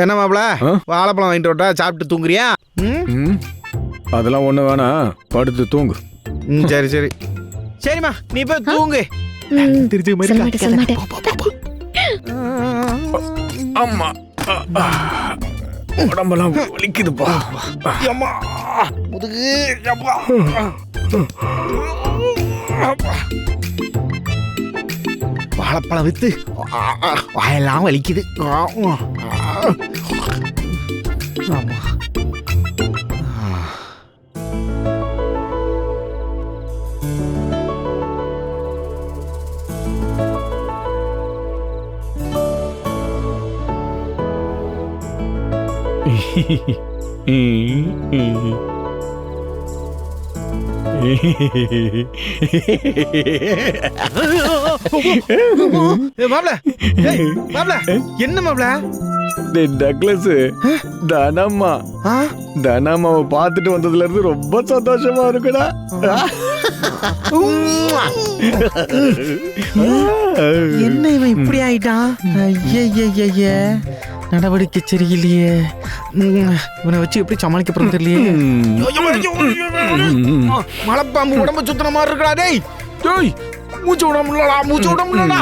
என்ன மாப்பிள வாழைப்பழம் வாங்கிட்டு வரட்டா? சாப்பிட்டு தூங்குறியா? அதெல்லாம் ஒண்ணு வேணாம், படுத்து தூங்கு. சரி சரி சரிம்மா, நீ போய் தூங்கு. திருச்சி சொல்ல மாட்டேன், சொல்ல மாட்டேன். அம்மா உடம்பெல்லாம் வலிக்குதுப்பா. அம்மா முதுகு அப்பா. வாழைப்பழம் வித்து வாயெல்லாம் வலிக்குது. ஆமா என்ன மாப்ள? டக்ளஸ், தனம்மா தனம்மாவை பார்த்துட்டு வந்ததுல இருந்து ரொம்ப சந்தோஷமா இருக்குடா. என்ன இவன் இப்படி ஆயிட்டான்? ஐய நடவடிக்கை சரியில்லையே. இவனை வச்சு எப்படி சமாளிக்க போறது தெரியலையே. மலைப்பாம்பு உடம்பு சுத்துற மாதிரி இருக்கா. டேய் மூச்சு விட முடியலடா, மூச்சு விட முடியலடா.